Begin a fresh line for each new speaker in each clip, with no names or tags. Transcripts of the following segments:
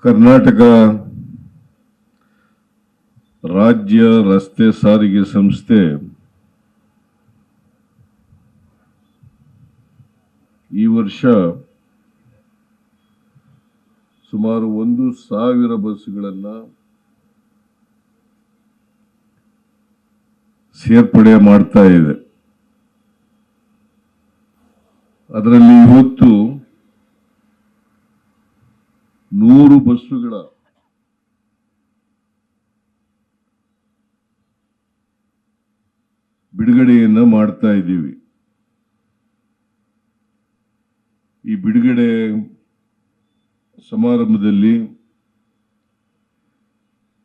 ಕರ್ನಾಟಕ ರಾಜ್ಯ ರಸ್ತೆ ಸಾರಿಗೆ ಸಂಸ್ಥೆ ಈ ವರ್ಷ ಸುಮಾರು 1,000 ಬಸ್ಗಳನ್ನು ಸೇರ್ಪಡೆ ಮಾಡ್ತಾ ಇದೆ. ಅದರಲ್ಲಿ ಇವತ್ತು 100 ಬಸ್ಸುಗಳ ಬಿಡುಗಡೆಯನ್ನ ಮಾಡ್ತಾ ಇದ್ದೀವಿ. ಈ ಬಿಡುಗಡೆ ಸಮಾರಂಭದಲ್ಲಿ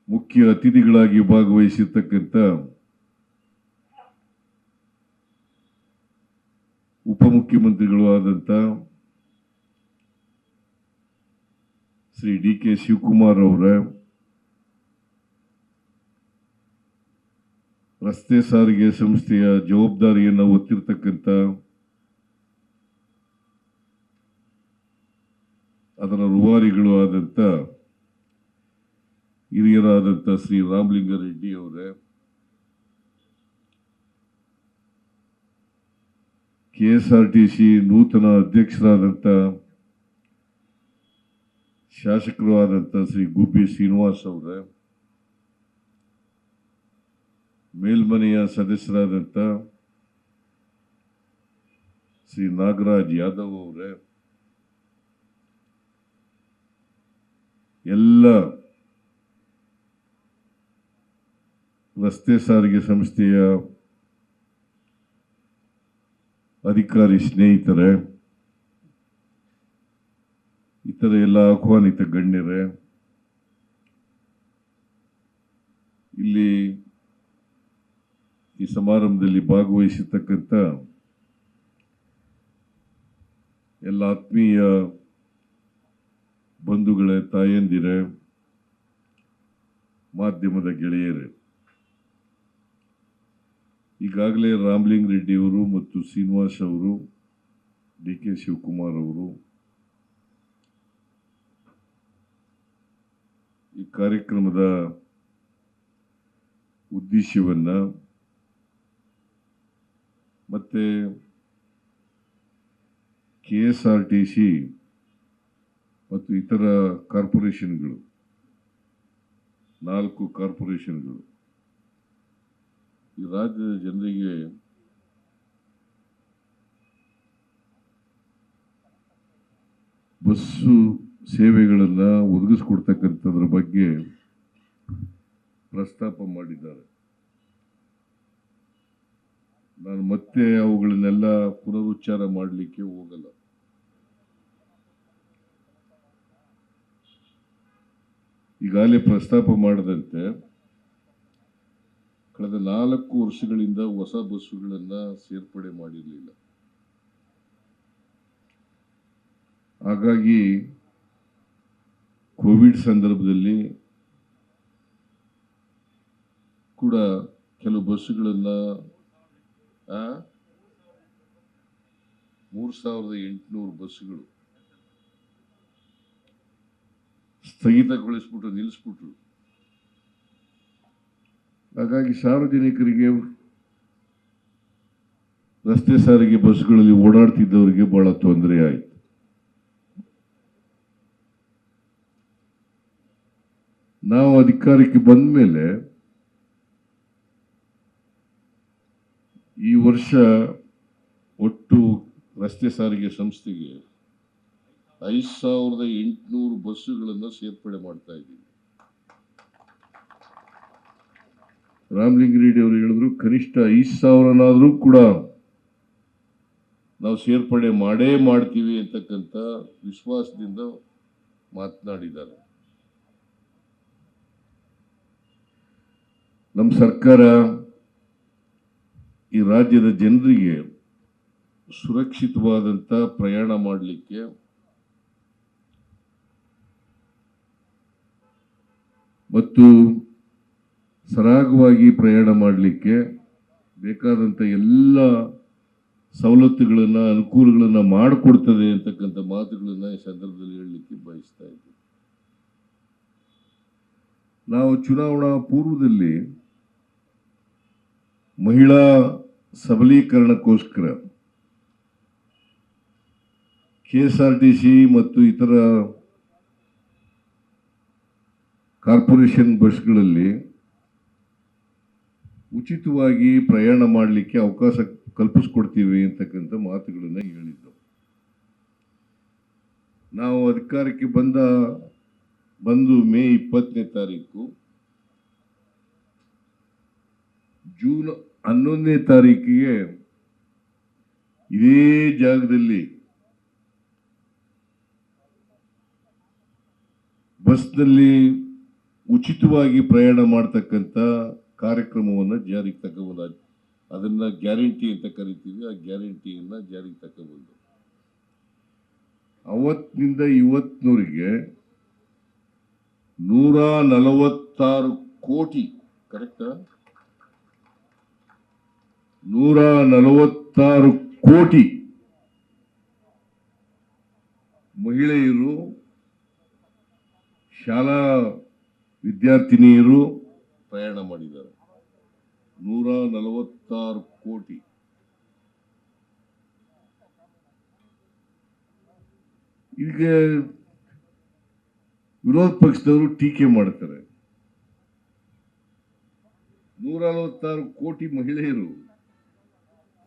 ಮುಖ್ಯ ಅತಿಥಿಗಳಾಗಿ ಭಾಗವಹಿಸಿರ್ತಕ್ಕಂಥ ಉಪಮುಖ್ಯಮಂತ್ರಿಗಳು ಆದಂಥ ಶ್ರೀ ಡಿ.ಕೆ. ಶಿವಕುಮಾರ್ ಅವರ, ರಸ್ತೆ ಸಾರಿಗೆ ಸಂಸ್ಥೆಯ ಜವಾಬ್ದಾರಿಯನ್ನು ಹೊತ್ತಿರ್ತಕ್ಕಂಥ ಅದರ ರೂವಾರಿಗಳು ಆದಂಥ ಹಿರಿಯರಾದಂಥ ಶ್ರೀ ರಾಮಲಿಂಗಾರೆಡ್ಡಿ ಅವರೇ, KSRTC ನೂತನ ಅಧ್ಯಕ್ಷರಾದಂಥ ಶಾಸಕರು ಆದಂಥ ಶ್ರೀ ಗುಬ್ಬಿ ಶ್ರೀನಿವಾಸ್ ಅವರೇ, ಮೇಲ್ಮನೆಯ ಸದಸ್ಯರಾದಂಥ ಶ್ರೀ ನಾಗರಾಜ್ ಯಾದವ್ ಅವರೇ, ಎಲ್ಲ ರಸ್ತೆ ಸಾರಿಗೆ ಸಂಸ್ಥೆಯ ಅಧಿಕಾರಿ ಸ್ನೇಹಿತರೆ, ಇತರ ಎಲ್ಲ ಆಹ್ವಾನಿತ ಗಣ್ಯರೇ, ಇಲ್ಲಿ ಈ ಸಮಾರಂಭದಲ್ಲಿ ಭಾಗವಹಿಸಿರ್ತಕ್ಕಂಥ ಎಲ್ಲ ಆತ್ಮೀಯ ಬಂಧುಗಳೇ, ತಾಯಂದಿರೇ, ಮಾಧ್ಯಮದ ಗೆಳೆಯರೇ, ಈಗಾಗಲೇ ರಾಮಲಿಂಗ ರೆಡ್ಡಿ ಅವರು ಮತ್ತು ಶ್ರೀನಿವಾಸ್ ಅವರು, ಡಿ.ಕೆ. ಶಿವಕುಮಾರ್ ಅವರು ಈ ಕಾರ್ಯಕ್ರಮದ ಉದ್ದೇಶವನ್ನ ಮತ್ತೆ KSRTC ಮತ್ತು ಇತರ ಕಾರ್ಪೊರೇಷನ್ಗಳು, 4 ಕಾರ್ಪೊರೇಷನ್ಗಳು ಈ ರಾಜ್ಯದ ಜನರಿಗೆ ಬಸ್ಸು ಸೇವೆಗಳನ್ನು ಒದಗಿಸ್ಕೊಡ್ತಕ್ಕಂಥದ್ರ ಬಗ್ಗೆ ಪ್ರಸ್ತಾಪ ಮಾಡಿದ್ದಾರೆ. ನಾನು ಮತ್ತೆ ಅವುಗಳನ್ನೆಲ್ಲ ಪುನರುಚ್ಚಾರ ಮಾಡಲಿಕ್ಕೆ ಹೋಗಲ್ಲ. ಈಗಾಗಲೇ ಪ್ರಸ್ತಾಪ ಮಾಡದಂತೆ ಕಳೆದ 4 ವರ್ಷಗಳಿಂದ ಹೊಸ ಬಸ್ಸುಗಳನ್ನು ಸೇರ್ಪಡೆ ಮಾಡಿರಲಿಲ್ಲ. ಹಾಗಾಗಿ ಕೋವಿಡ್ ಸಂದರ್ಭದಲ್ಲಿ ಕೂಡ ಕೆಲವು ಬಸ್ಸುಗಳನ್ನು 3,800 ಬಸ್ಸುಗಳು ಸ್ಥಗಿತಗೊಳಿಸ್ಬಿಟ್ಟು ನಿಲ್ಲಿಸ್ಬಿಟ್ರು. ಹಾಗಾಗಿ ಸಾರ್ವಜನಿಕರಿಗೆ, ರಸ್ತೆ ಸಾರಿಗೆ ಬಸ್ಗಳಲ್ಲಿ ಓಡಾಡ್ತಿದ್ದವರಿಗೆ ಬಹಳ ತೊಂದರೆ ಆಯಿತು. ನಾವು ಅಧಿಕಾರಕ್ಕೆ ಬಂದ ಮೇಲೆ ಈ ವರ್ಷ ಒಟ್ಟು ರಸ್ತೆ ಸಾರಿಗೆ ಸಂಸ್ಥೆಗೆ 5,800 ಬಸ್ಸುಗಳನ್ನು ಸೇರ್ಪಡೆ ಮಾಡ್ತಾ ಇದ್ದೀವಿ. ರಾಮಲಿಂಗಾರೆಡ್ಡಿ ಅವರು ಹೇಳಿದ್ರು, ಕನಿಷ್ಠ 5,000ನಾದ್ರೂ ಕೂಡ ನಾವು ಸೇರ್ಪಡೆ ಮಾಡೇ ಮಾಡ್ತೀವಿ ಅಂತಕ್ಕಂಥ ವಿಶ್ವಾಸದಿಂದ ಮಾತನಾಡಿದ್ದಾರೆ. ನಮ್ಮ ಸರ್ಕಾರ ಈ ರಾಜ್ಯದ ಜನರಿಗೆ ಸುರಕ್ಷಿತವಾದಂಥ ಪ್ರಯಾಣ ಮಾಡಲಿಕ್ಕೆ ಮತ್ತು ಸರಾಗವಾಗಿ ಪ್ರಯಾಣ ಮಾಡಲಿಕ್ಕೆ ಬೇಕಾದಂಥ ಎಲ್ಲ ಸವಲತ್ತುಗಳನ್ನು, ಅನುಕೂಲಗಳನ್ನು ಮಾಡಿಕೊಡ್ತದೆ ಅಂತಕ್ಕಂಥ ಮಾತುಗಳನ್ನು ಈ ಸಂದರ್ಭದಲ್ಲಿ ಹೇಳಲಿಕ್ಕೆ ಬಯಸ್ತಾ ಇದ್ದೀನಿ. ನಾವು ಚುನಾವಣಾ ಪೂರ್ವದಲ್ಲಿ ಮಹಿಳಾ ಸಬಲೀಕರಣಕ್ಕೋಸ್ಕರ KSRTC ಮತ್ತು ಇತರ ಕಾರ್ಪೊರೇಷನ್ ಬಸ್ಗಳಲ್ಲಿ ಉಚಿತವಾಗಿ ಪ್ರಯಾಣ ಮಾಡಲಿಕ್ಕೆ ಅವಕಾಶ ಕಲ್ಪಿಸ್ಕೊಡ್ತೀವಿ ಅಂತಕ್ಕಂಥ ಮಾತುಗಳನ್ನು ಹೇಳಿದ್ದು. ನಾವು ಅಧಿಕಾರಕ್ಕೆ ಬಂದು ಮೇ 20ನೇ ತಾರೀಕು, ಜೂನ್ 11ನೇ ತಾರೀಕಿಗೆ ಇದೇ ಜಾಗದಲ್ಲಿ ಬಸ್ನಲ್ಲಿ ಉಚಿತವಾಗಿ ಪ್ರಯಾಣ ಮಾಡ್ತಕ್ಕಂಥ ಕಾರ್ಯಕ್ರಮವನ್ನು ಜಾರಿಗೆ ತಗೊಂಡು, ಅದನ್ನ ಗ್ಯಾರಂಟಿ ಅಂತ ಕರಿತೀವಿ. ಆ ಗ್ಯಾರಂಟಿಯನ್ನ ಜಾರಿಗೆ ತಗೊಂಡು ಅವತ್ತಿನಿಂದ ಇವತ್ತಿನವರೆಗೆ 146 ಕೋಟಿ, ಕರೆಕ್ಟಾ, 146 ಕೋಟಿ ಮಹಿಳೆಯರು, ಶಾಲಾ ವಿದ್ಯಾರ್ಥಿನಿಯರು ಪ್ರಯಾಣ ಮಾಡಿದ್ದಾರೆ. 146 ಕೋಟಿ. ಈಗ ವಿರೋಧ ಪಕ್ಷದವರು ಟೀಕೆ ಮಾಡ್ತಾರೆ. 146 ಕೋಟಿ ಮಹಿಳೆಯರು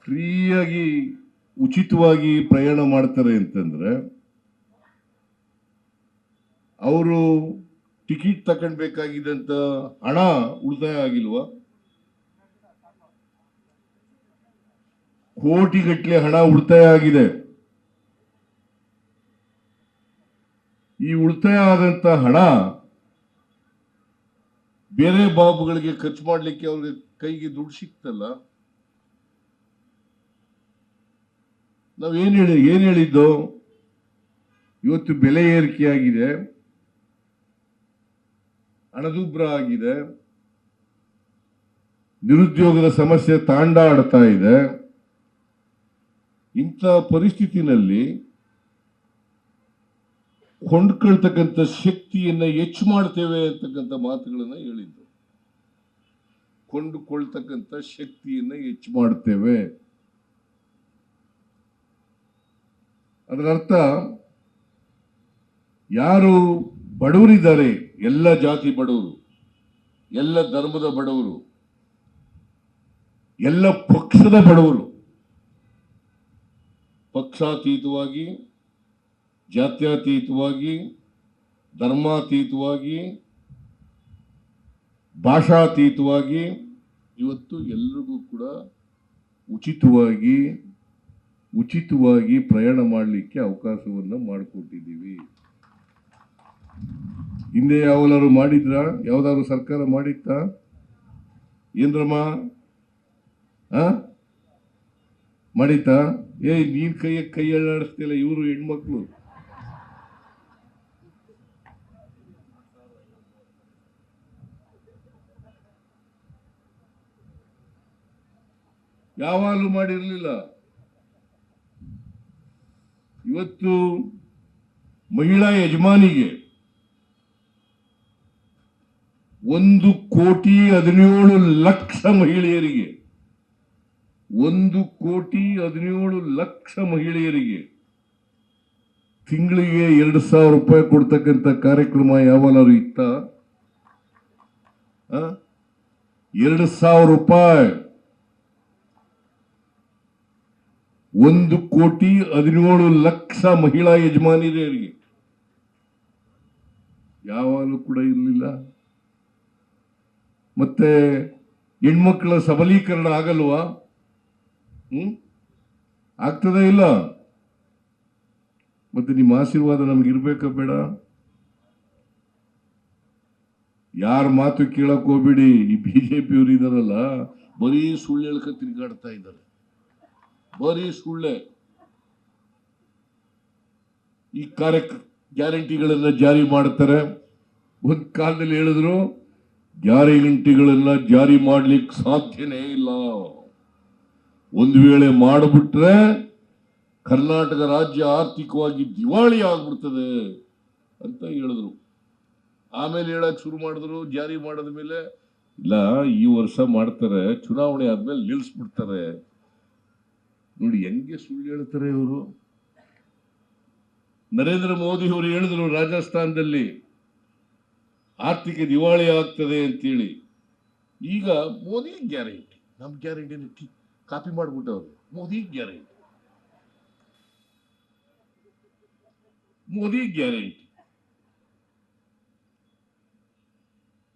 ಫ್ರೀಯಾಗಿ ಉಚಿತವಾಗಿ ಪ್ರಯಾಣ ಮಾಡ್ತಾರೆ ಅಂತಂದ್ರೆ ಅವರು ಟಿಕೆಟ್ ತಗೊಂಡ್ಬೇಕಾಗಿದ್ದಂತ ಹಣ ಉಳಿತಾಯ ಆಗಿಲ್ವಾ? ಕೋಟಿಗಟ್ಟಲೆ ಹಣ ಉಳಿತಾಯ ಆಗಿದೆ. ಈ ಉಳಿತಾಯ ಆದಂತ ಹಣ ಬೇರೆ ಬಾಬುಗಳಿಗೆ ಖರ್ಚು ಮಾಡ್ಲಿಕ್ಕೆ ಅವ್ರಿಗೆ ಕೈಗೆ ದುಡ್ಡು ಸಿಕ್ತಲ್ಲ. ಏನ್ ಹೇಳಿದ್ದು, ಇವತ್ತು ಬೆಲೆ ಏರಿಕೆ ಆಗಿದೆ, ಹಣದುಬ್ಬರ ಆಗಿದೆ, ನಿರುದ್ಯೋಗದ ಸಮಸ್ಯೆ ತಾಂಡಾಡ್ತಾ ಇದೆ. ಇಂಥ ಪರಿಸ್ಥಿತಿನಲ್ಲಿ ಕೊಂಡ್ಕೊಳ್ತಕ್ಕಂಥ ಶಕ್ತಿಯನ್ನ ಹೆಚ್ಚು ಮಾಡ್ತೇವೆ ಅಂತಕ್ಕಂಥ ಮಾತುಗಳನ್ನ ಹೇಳಿದ್ದು. ಕೊಂಡುಕೊಳ್ತಕ್ಕಂಥ ಶಕ್ತಿಯನ್ನ ಹೆಚ್ಚು ಮಾಡ್ತೇವೆ, ಅದರ ಅರ್ಥ ಯಾರು ಬಡವರಿದ್ದಾರೆ, ಎಲ್ಲ ಜಾತಿ ಬಡವರು, ಎಲ್ಲ ಧರ್ಮದ ಬಡವರು, ಎಲ್ಲ ಪಕ್ಷದ ಬಡವರು, ಪಕ್ಷಾತೀತವಾಗಿ, ಜಾತ್ಯತೀತವಾಗಿ, ಧರ್ಮಾತೀತವಾಗಿ, ಭಾಷಾತೀತವಾಗಿ ಇವತ್ತು ಎಲ್ರಿಗೂ ಕೂಡ ಉಚಿತವಾಗಿ ಪ್ರಯಾಣ ಮಾಡಲಿಕ್ಕೆ ಅವಕಾಶವನ್ನು ಮಾಡಿಕೊಟ್ಟಿದ್ದೀವಿ. ಹಿಂದೆ ಯಾವಾರು ಮಾಡಿದ್ರ? ಯಾವ್ದಾದ್ರು ಸರ್ಕಾರ ಮಾಡಿತ್ತಾ? ಏನ್ರಮ್ಮ ಮಾಡಿತಾ? ನೀನ್ ಕೈ ಅಲ್ಲಾಡಿಸ್ತಿಲ್ಲ, ಇವರು ಹೆಣ್ಮಕ್ಳು. ಯಾವಾಗಲೂ ಮಾಡಿರ್ಲಿಲ್ಲ. ಇವತ್ತು ಮಹಿಳಾ ಯಜಮಾನಿಗೆ 1,17,00,000 ಮಹಿಳೆಯರಿಗೆ 1,17,00,000 ಮಹಿಳೆಯರಿಗೆ ತಿಂಗಳಿಗೆ 2,000 ರೂಪಾಯಿ ಕೊಡ್ತಕ್ಕಂಥ ಕಾರ್ಯಕ್ರಮ ಯಾವಾಗಲೂ ಇತ್ತ? 2,000 ರೂಪಾಯಿ 1,17,00,000 ಮಹಿಳಾ ಯಜಮಾನಿಯರಿಗೆ ಯಾವಾಗಲೂ ಕೂಡ ಇರಲಿಲ್ಲ. ಮತ್ತೆ ಹೆಣ್ಮಕ್ಳ ಸಬಲೀಕರಣ ಆಗಲ್ವಾ? ಆಗ್ತದ ಇಲ್ಲ? ಮತ್ತೆ ನಿಮ್ಮ ಆಶೀರ್ವಾದ ನಮ್ಗೆ ಇರ್ಬೇಕಾ ಬೇಡ? ಯಾರ ಮಾತು ಕೇಳಕ್ ಹೋಗ್ಬಿಡಿ. ಈ ಬಿಜೆಪಿಯವರು ಇದಾರಲ್ಲ, ಬರೀ ಸುಳ್ಳು ಹೇಳ್ಕ ತಿರುಗಾಡ್ತಾ ಇದ್ದಾರೆ, ಬರೀ ಸುಳ್ಳೆ. ಈ ಗ್ಯಾರಂಟಿಗಳನ್ನ ಜಾರಿ ಮಾಡ್ತಾರೆ. ಒಂದ್ ಕಾಲದಲ್ಲಿ ಹೇಳಿದ್ರು ಗ್ಯಾರಂಟಿಗಳನ್ನ ಜಾರಿ ಮಾಡ್ಲಿಕ್ಕೆ ಸಾಧ್ಯನೇ ಇಲ್ಲ, ಒಂದು ವೇಳೆ ಮಾಡಿಬಿಟ್ರೆ ಕರ್ನಾಟಕ ರಾಜ್ಯ ಆರ್ಥಿಕವಾಗಿ ದಿವಾಳಿ ಆಗ್ಬಿಡ್ತದೆ ಅಂತ ಹೇಳಿದ್ರು. ಆಮೇಲೆ ಹೇಳಕ್ ಶುರು ಮಾಡಿದ್ರು ಜಾರಿ ಮಾಡಿದ ಮೇಲೆ ಇಲ್ಲ ಈ ವರ್ಷ ಮಾಡ್ತಾರೆ, ಚುನಾವಣೆ ಆದ್ಮೇಲೆ ನಿಲ್ಲಿಸ್ಬಿಡ್ತಾರೆ. ನೋಡಿ ಹೆಂಗೆ ಸುಳ್ಳು ಹೇಳ್ತಾರೆ ಇವರು. ನರೇಂದ್ರ ಮೋದಿ ಅವರು ಹೇಳಿದ್ರು ರಾಜಸ್ಥಾನದಲ್ಲಿ ಆರ್ಥಿಕ ದಿವಾಳಿ ಆಗ್ತದೆ ಅಂತೇಳಿ. ಈಗ ಮೋದಿ ಗ್ಯಾರಂಟಿ, ನಮ್ ಗ್ಯಾರಂಟಿ ಕಾಪಿ ಮಾಡ್ಬಿಟ್ಟವ್ರು. Modi guarantee, Modi guarantee.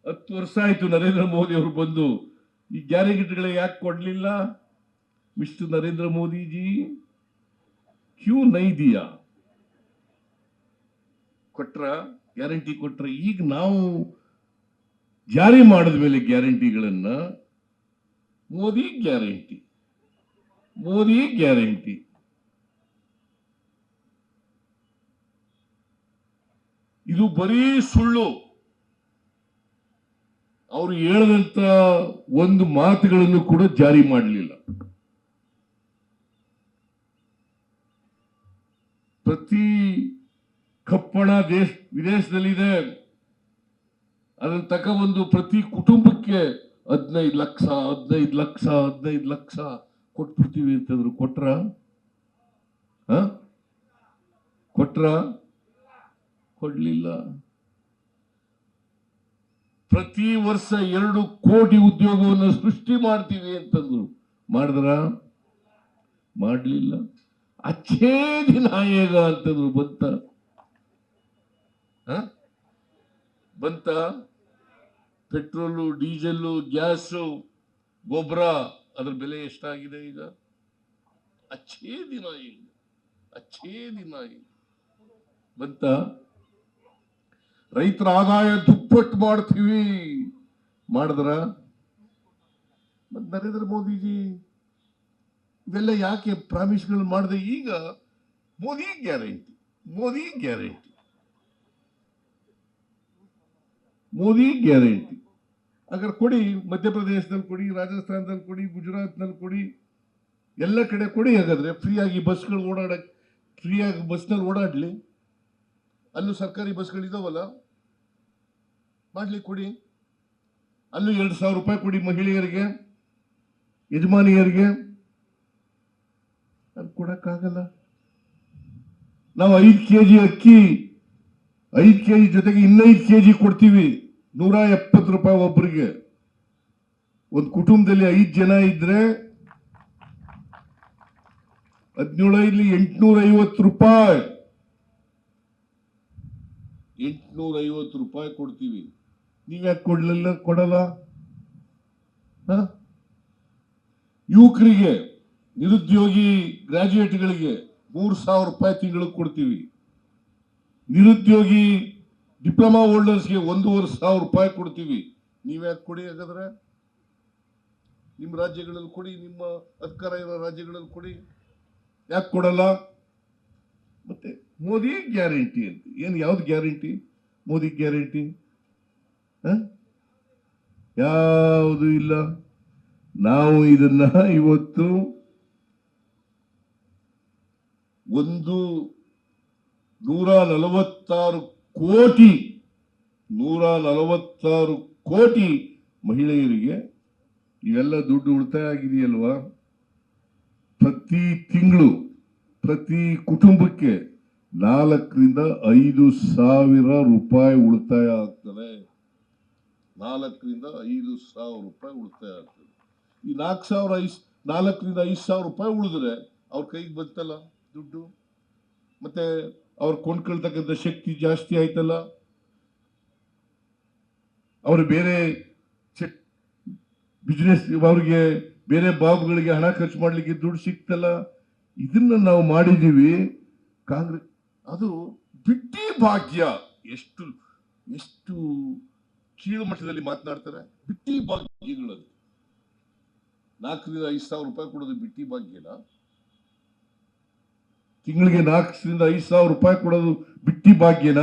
10 ವರ್ಷ ಆಯ್ತು ನರೇಂದ್ರ ಮೋದಿ ಅವರು ಬಂದು, ಈ ಗ್ಯಾರಂಟಿಗಳಿಗೆ ಯಾಕೆ ಕೊಡ್ಲಿಲ್ಲ? ಮಿಸ್ಟರ್ ನರೇಂದ್ರ ಮೋದಿ ಜಿ ಕ್ಯೂ ನೈ ದಿಯಾ? ಕೊಟ್ರ ಗ್ಯಾರಂಟಿ ಕೊಟ್ರ. ಈಗ ನಾವು ಜಾರಿ ಮಾಡಿದ ಮೇಲೆ ಗ್ಯಾರಂಟಿಗಳನ್ನ ಮೋದಿ ಗ್ಯಾರಂಟಿ, ಮೋದಿ ಗ್ಯಾರಂಟಿ. ಇದು ಬರೀ ಸುಳ್ಳು. ಅವರು ಹೇಳಿದಂತ ಒಂದು ಮಾತುಗಳನ್ನು ಕೂಡ ಜಾರಿ ಮಾಡಲಿಲ್ಲ. ಪ್ರತಿ ಕಪ್ಪಣ ವಿದೇಶದಲ್ಲಿದೆ, ಅದನ್ನು ತಗೊಬಂದು ಪ್ರತಿ ಕುಟುಂಬಕ್ಕೆ 15 ಲಕ್ಷ 15 ಲಕ್ಷ 15 ಲಕ್ಷ ಕೊಟ್ಬಿಡ್ತೀವಿ ಅಂತಂದ್ರು. ಕೊಟ್ರ ಕೊಡ್ಲಿಲ್ಲ. ಪ್ರತಿ ವರ್ಷ 2 ಕೋಟಿ ಉದ್ಯೋಗವನ್ನು ಸೃಷ್ಟಿ ಮಾಡ್ತೀವಿ ಅಂತಂದ್ರು. ಮಾಡಲಿಲ್ಲ. ಅಚ್ಚೇ ದಿನ ಹೇಗ ಅಂತಂದ್ರು. ಬಂತ ಪೆಟ್ರೋಲು, ಡೀಸೆಲ್ಲು, ಗ್ಯಾಸು, ಗೊಬ್ಬರ ಅದ್ರ ಬೆಲೆ ಎಷ್ಟಾಗಿದೆ ಈಗ? ಅಚ್ಚೇ ದಿನ ಬಂತ. ರೈತರ ಆದಾಯ ದುಪ್ಪಟ್ಟು ಮಾಡ್ತೀವಿ ಮಾಡಿದ್ರ. ನರೇಂದ್ರ ಮೋದಿಜಿ ಇವೆಲ್ಲ ಯಾಕೆ ಪ್ರಾಮಿಸ್ಗಳು ಮಾಡಿದೆ? ಈಗ Modi guarantee, Modi guarantee, Modi guarantee. ಹಾಗಾದ್ರೆ ಕೊಡಿ, ಮಧ್ಯಪ್ರದೇಶದಲ್ಲಿ ಕೊಡಿ, ರಾಜಸ್ಥಾನದಲ್ಲಿ ಕೊಡಿ, ಗುಜರಾತ್ನಲ್ಲಿ ಕೊಡಿ, ಎಲ್ಲ ಕಡೆ ಕೊಡಿ. ಹಾಗಾದ್ರೆ ಫ್ರೀಯಾಗಿ ಬಸ್ಗಳು ಫ್ರೀಯಾಗಿ ಬಸ್ನಲ್ಲಿ ಓಡಾಡ್ಲಿ. ಅಲ್ಲೂ ಸರ್ಕಾರಿ ಬಸ್ಗಳಿದಾವಲ್ಲ, ಮಾಡ್ಲಿ, ಕೊಡಿ. ಅಲ್ಲೂ 2,000 ರೂಪಾಯಿ ಕೊಡಿ ಮಹಿಳೆಯರಿಗೆ, ಯಜಮಾನಿಯರಿಗೆ. ಅದು ಕೊಡಕ್ಕಾಗಲ್ಲ. ನಾವು 5 ಕೆಜಿ ಅಕ್ಕಿ, 5 ಕೆಜಿ ಜೊತೆಗೆ 5 ಕೆಜಿ ಕೊಡ್ತೀವಿ. 170 ರೂಪಾಯಿ ಒಬ್ಬರಿಗೆ. ಒಂದು ಕುಟುಂಬದಲ್ಲಿ 5 ಜನ ಇದ್ರೆ 17 850 ರೂಪಾಯಿ, 850 ರೂಪಾಯಿ ಕೊಡ್ತೀವಿ. ನೀವ್ಯಾಕೆ ಕೊಡಲ್ಲ? ಯುವಕರಿಗೆ, ನಿರುದ್ಯೋಗಿ ಗ್ರಾಜುಯೇಟ್ಗಳಿಗೆ 3,000 ರೂಪಾಯಿ ತಿಂಗಳಿಗೆ ಕೊಡ್ತೀವಿ. ನಿರುದ್ಯೋಗಿ ಡಿಪ್ಲೊಮಾ ಹೋಲ್ಡರ್ಸ್ಗೆ 1,500 ರೂಪಾಯಿ ಕೊಡ್ತೀವಿ. ನೀವ್ಯಾಕೆ ಕೊಡಿ? ಹಾಗಾದ್ರೆ ನಿಮ್ಮ ರಾಜ್ಯಗಳಲ್ಲಿ ಕೊಡಿ, ನಿಮ್ಮ ಅಧಿಕಾರ ಇರೋ ರಾಜ್ಯಗಳಲ್ಲಿ ಕೊಡಿ. ಯಾಕೆ ಕೊಡಲ್ಲ? ಮತ್ತೆ ಮೋದಿ ಗ್ಯಾರಂಟಿ ಅಂತ ಏನು? ಯಾವ್ದು ಗ್ಯಾರಂಟಿ? ಮೋದಿ ಗ್ಯಾರಂಟಿ ಯಾವುದು ಇಲ್ಲ. ನಾವು ಇದನ್ನ ಇವತ್ತು 146 ಕೋಟಿ ಮಹಿಳೆಯರಿಗೆ ಇವೆಲ್ಲ ದುಡ್ಡು ಉಳಿತಾಯ ಆಗಿದೆಯಲ್ವಾ? ಪ್ರತಿ ತಿಂಗಳು ಪ್ರತಿ ಕುಟುಂಬಕ್ಕೆ 4,000 ರಿಂದ 5,000 ರೂಪಾಯಿ ಉಳಿತಾಯ ಆಗ್ತದೆ. 4,000 ರಿಂದ 5,000 ರೂಪಾಯಿ ಉಳಿತಾಯ ಆಗ್ತದೆ. ಈ 4,000 ರಿಂದ 5,000 ರೂಪಾಯಿ ಉಳಿದ್ರೆ ಅವ್ರ ಕೈಗೆ ಬಂತಲ್ಲ ದುಡ್ಡು. ಮತ್ತೆ ಅವ್ರು ಕೊಂಡ್ಕೊಳ್ತಕ್ಕಂಥ ಶಕ್ತಿ ಜಾಸ್ತಿ ಆಯ್ತಲ್ಲ. ಅವರು ಬೇರೆ ಬಿಸ್ನೆಸ್, ಅವ್ರಿಗೆ ಬೇರೆ ಬಾಬುಗಳಿಗೆ ಹಣ ಖರ್ಚು ಮಾಡ್ಲಿಕ್ಕೆ ದುಡ್ಡು ಸಿಕ್ತಲ್ಲ. ಇದನ್ನ ನಾವು ಮಾಡಿದೀವಿ. ಕಾಂಗ್ರೆಸ್ ಅದು ಬಿಟ್ಟಿ ಭಾಗ್ಯ. ಎಷ್ಟು ಎಷ್ಟು ಕೀಳು ಮಟ್ಟದಲ್ಲಿ ಮಾತನಾಡ್ತಾರೆ. ಬಿಟ್ಟಿ ಭಾಗ್ಯಗಳದು. 4,000 ರಿಂದ 5,000 ರೂಪಾಯಿ ಕೊಡೋದು ಬಿಟ್ಟಿ ಭಾಗ್ಯನ? ತಿಂಗಳಿಗೆ 4,000 ರಿಂದ 5,000 ರೂಪಾಯಿ ಕೊಡೋದು ಬಿಟ್ಟಿ ಭಾಗ್ಯನ?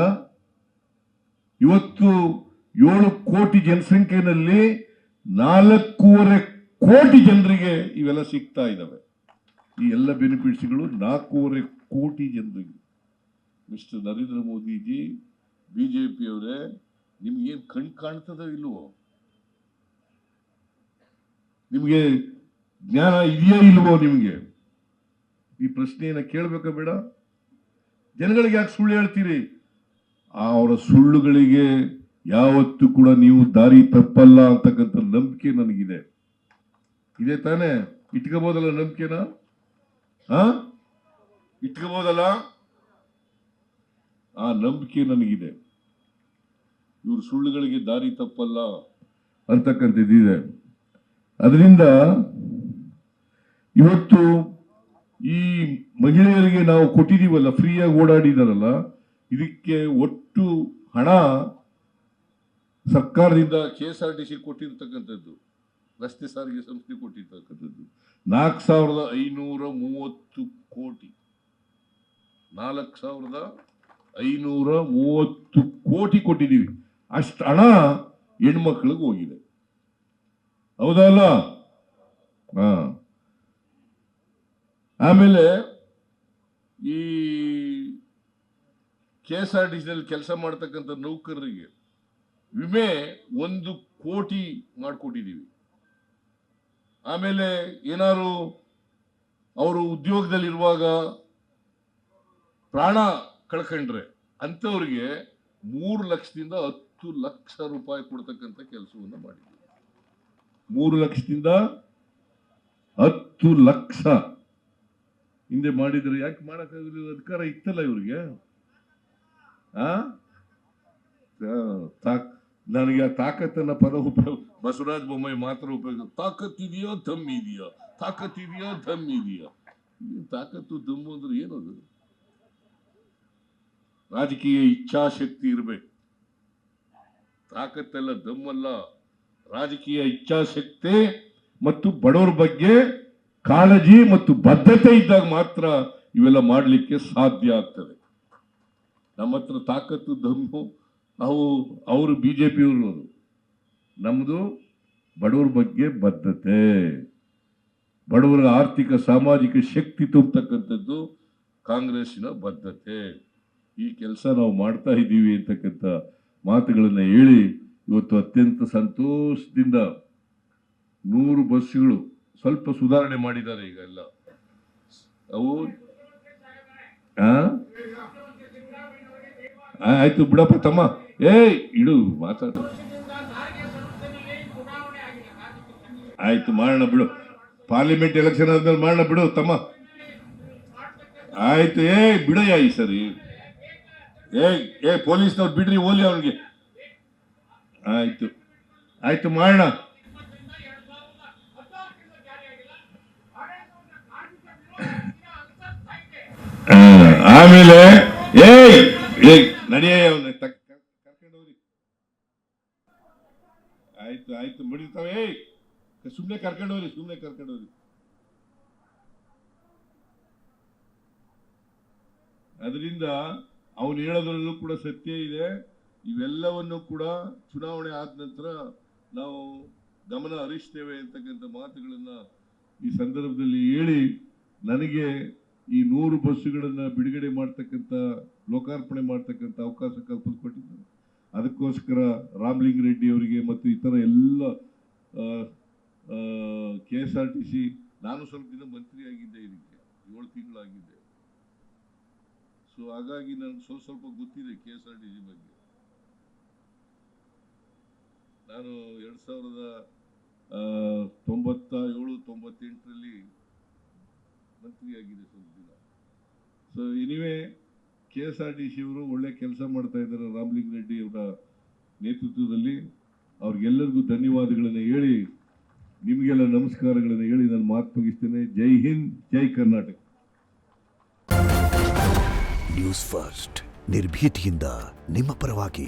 ಇವತ್ತು 7 ಕೋಟಿ ಜನಸಂಖ್ಯೆಯಲ್ಲಿ 4.5 ಕೋಟಿ ಜನರಿಗೆ ಇವೆಲ್ಲ ಸಿಗ್ತಾ ಇದ್ದಾವೆ. ಈ ಎಲ್ಲ ಬೆನಿಫಿಟ್ಸ್ಗಳು 4.5 ಕೋಟಿ ಜನರಿಗೆ. ಮಿಸ್ಟರ್ ನರೇಂದ್ರ ಮೋದಿಜಿ, ಬಿಜೆಪಿಯವರೇ, ನಿಮ್ಗೇನು ಕಣ್ ಕಾಣ್ತದೋ ಇಲ್ವೋ? ನಿಮಗೆ ಜ್ಞಾನ ಇದೆಯೋ ಇಲ್ವೋ? ನಿಮಗೆ ಈ ಪ್ರಶ್ನೆಯನ್ನ ಕೇಳಬೇಕಾ ಬೇಡ? ಜನಗಳಿಗೆ ಯಾಕೆ ಸುಳ್ಳು ಹೇಳ್ತೀರಿ? ಅವರ ಸುಳ್ಳುಗಳಿಗೆ ಯಾವತ್ತೂ ಕೂಡ ನೀವು ದಾರಿ ತಪ್ಪಲ್ಲ ಅಂತಕ್ಕಂಥ ನಂಬಿಕೆ ನನಗಿದೆ. ಇದೆ ತಾನೇ? ಇಟ್ಕೋಬಹುದಲ್ಲ ನಂಬಿಕೆನ? ಇಟ್ಕೋಬಹುದಲ್ಲ? ಆ ನಂಬಿಕೆ ನನಗಿದೆ. ಇವ್ರ ಸುಳ್ಳುಗಳಿಗೆ ದಾರಿ ತಪ್ಪಲ್ಲ ಅಂತಕ್ಕಂಥದ್ದಿದೆ. ಅದರಿಂದ ಇವತ್ತು ಈ ಮಹಿಳೆಯರಿಗೆ ನಾವು ಕೊಟ್ಟಿದೀವಲ್ಲ, ಫ್ರೀಯಾಗಿ ಓಡಾಡಿದಾರಲ್ಲ, ಇದಕ್ಕೆ ಒಟ್ಟು ಹಣ ಸರ್ಕಾರದಿಂದ KSRTC ಕೊಟ್ಟಿರ್ತಕ್ಕಂಥದ್ದು, ರಸ್ತೆ ಸಾರಿಗೆ ಸಂಸ್ಥೆ ಕೊಟ್ಟಿರ್ತಕ್ಕಂಥದ್ದು 4,530 ಕೋಟಿ. 4,530 ಕೋಟಿ ಕೊಟ್ಟಿದ್ದೀವಿ. ಅಷ್ಟು ಹಣ ಹೆಣ್ಮಕ್ಳಿಗೆ ಹೋಗಿದೆ. ಹೌದಲ್ಲ? ಆಮೇಲೆ ಈ KSRTCನಲ್ಲಿ ಕೆಲಸ ಮಾಡ್ತಕ್ಕಂಥ ನೌಕರರಿಗೆ ವಿಮೆ 1 ಕೋಟಿ ಮಾಡಿಕೊಟ್ಟಿದ್ದೀವಿ. ಆಮೇಲೆ ಏನಾದ್ರು ಅವರು ಉದ್ಯೋಗದಲ್ಲಿರುವಾಗ ಪ್ರಾಣ ಕಳ್ಕೊಂಡ್ರೆ ಅಂಥವ್ರಿಗೆ 3 ಲಕ್ಷದಿಂದ 10 ಲಕ್ಷ ರೂಪಾಯಿ ಕೊಡ್ತಕ್ಕಂಥ ಕೆಲಸವನ್ನು ಮಾಡಿದ್ದೀವಿ. 3 ಲಕ್ಷದಿಂದ 10 ಲಕ್ಷ ಹಿಂದೆ ಮಾಡಿದ್ರೆ ಯಾಕೆ ಮಾಡಕ್ಕಾಗಲಿಲ್ಲ? ಅಧಿಕಾರ ಇತ್ತಲ್ಲ ಇವ್ರಿಗೆ. ನನಗೆ ಆ ತಾಕತ್ತನ್ನ ಪದ ಉಪಯೋಗ ಬಸವರಾಜ ಬೊಮ್ಮಾಯಿ ಮಾತ್ರ ಉಪಯೋಗ. ತಾಕತ್ತಿದೆಯೋ ದಮ್ ಇದೆಯೋ, ತಾಕತ್ತಿದೆಯೋ ದಮ್ ಇದೆಯೋ. ತಾಕತ್ತು ದಮ್ಮು ಅಂದ್ರೆ ಏನದು? ರಾಜಕೀಯ ಇಚ್ಛಾಶಕ್ತಿ ಇರಬೇಕು. ತಾಕತ್ತೆಲ್ಲ ದಮ್ಮಲ್ಲ, ರಾಜಕೀಯ ಇಚ್ಛಾಶಕ್ತಿ ಮತ್ತು ಬಡವರ ಬಗ್ಗೆ ಕಾಳಜಿ ಮತ್ತು ಬದ್ಧತೆ ಇದ್ದಾಗ ಮಾತ್ರ ಇವೆಲ್ಲ ಮಾಡಲಿಕ್ಕೆ ಸಾಧ್ಯ ಆಗ್ತದೆ. ನಮ್ಮ ಹತ್ರ ತಾಕತ್ತು ದಮ್ಮು ಅವರು ಬಿಜೆಪಿಯವರು, ನಮ್ದು ಬಡವರ ಬಗ್ಗೆ ಬದ್ಧತೆ, ಬಡವರ ಆರ್ಥಿಕ ಸಾಮಾಜಿಕ ಶಕ್ತಿ ತುಂಬತಕ್ಕಂಥದ್ದು ಕಾಂಗ್ರೆಸ್ಸಿನ ಬದ್ಧತೆ. ಈ ಕೆಲಸ ನಾವು ಮಾಡ್ತಾ ಇದ್ದೀವಿ ಅಂತಕ್ಕಂಥ ಮಾತುಗಳನ್ನು ಹೇಳಿ ಇವತ್ತು ಅತ್ಯಂತ ಸಂತೋಷದಿಂದ 100 ಬಸ್ಗಳು ಸ್ವಲ್ಪ ಸುಧಾರಣೆ ಮಾಡಿದ್ದಾರೆ. ಈಗ ಎಲ್ಲ ಅವು ಆಯ್ತು ಬಿಡಪ್ಪ ತಮ್ಮ, ಇಡು ಮಾತಾಡ. ಆಯ್ತು ಮಾಡೋಣ ಬಿಡು, ಪಾರ್ಲಿಮೆಂಟ್ ಎಲೆಕ್ಷನ್ ಆದ್ಮೇಲೆ ಮಾಡೋಣ ಬಿಡು ತಮ್ಮ. ಆಯ್ತು ಬಿಡಯ್ಯ ಈ ಸರಿ. ಪೊಲೀಸ್ನವ್ರು ಬಿಡ್ರಿ, ಓಲಿ ಅವ್ರಿಗೆ. ಆಯ್ತು ಆಯ್ತು ಮಾಡೋಣ. ಆಮೇಲೆ ನಡೆಯ ಕರ್ಕೊಂಡೋಗ್ರಿ. ಆಯ್ತು ಆಯ್ತು ಬಿಡಿರ್ತಾವೆ. ಸುಮ್ನೆ ಕರ್ಕೊಂಡೋಗ್ರಿ, ಸುಮ್ನೆ ಕರ್ಕೊಂಡೋಗ್ರಿ. ಅದರಿಂದ ಅವನು ಹೇಳೋದ್ರಲ್ಲೂ ಕೂಡ ಸತ್ಯ ಇದೆ. ಇವೆಲ್ಲವನ್ನು ಕೂಡ ಚುನಾವಣೆ ಆದ ನಂತರ ನಾವು ಗಮನ ಹರಿಸ್ತೇವೆ ಅಂತಕ್ಕಂಥ ಮಾತುಗಳನ್ನ ಈ ಸಂದರ್ಭದಲ್ಲಿ ಹೇಳಿ, ನನಗೆ ಈ 100 ಬಸ್ಸುಗಳನ್ನ ಬಿಡುಗಡೆ ಮಾಡ್ತಕ್ಕಂಥ, ಲೋಕಾರ್ಪಣೆ ಮಾಡ್ತಕ್ಕಂಥ ಅವಕಾಶ ಕಲ್ಪಿಸಿಕೊಟ್ಟಿದ್ದಾರೆ. ಅದಕ್ಕೋಸ್ಕರ ರಾಮಲಿಂಗ ರೆಡ್ಡಿ ಅವರಿಗೆ ಮತ್ತು ಇತರ ಎಲ್ಲ KSRTC, ನಾನು ಸ್ವಲ್ಪ ದಿನ ಮಂತ್ರಿ ಆಗಿದ್ದೆ, ಇದಕ್ಕೆ 7 ತಿಂಗಳಾಗಿದ್ದೆ. ಸೊ ಹಾಗಾಗಿ ನನಗೆ ಸ್ವಲ್ಪ ಗೊತ್ತಿದೆ KSRTC ಬಗ್ಗೆ. ನಾನು 2097-98ರಲ್ಲಿ ಮಂತ್ರಿ ಆಗಿದೆ ಸ್ವಲ್ಪ ದಿನ. ಸೊ ಎನಿವೆ KSRTC ಅವರು ಒಳ್ಳೆ ಕೆಲಸ ಮಾಡ್ತಾ ಇದ್ದಾರೆ ರಾಮಲಿಂಗ ರೆಡ್ಡಿ ಅವರ ನೇತೃತ್ವದಲ್ಲಿ. ಅವ್ರಿಗೆಲ್ಲರಿಗೂ ಧನ್ಯವಾದಗಳನ್ನು ಹೇಳಿ, ನಿಮಗೆಲ್ಲ ನಮಸ್ಕಾರಗಳನ್ನು ಹೇಳಿ ನಾನು ಮಾತು ಮುಗಿಸ್ತೇನೆ. ಜೈ ಹಿಂದ್, ಜೈ ಕರ್ನಾಟಕ.
ನ್ಯೂಸ್ ಫಸ್ಟ್, ನಿರ್ಭೀತಿಯಿಂದ ನಿಮ್ಮ ಪರವಾಗಿ.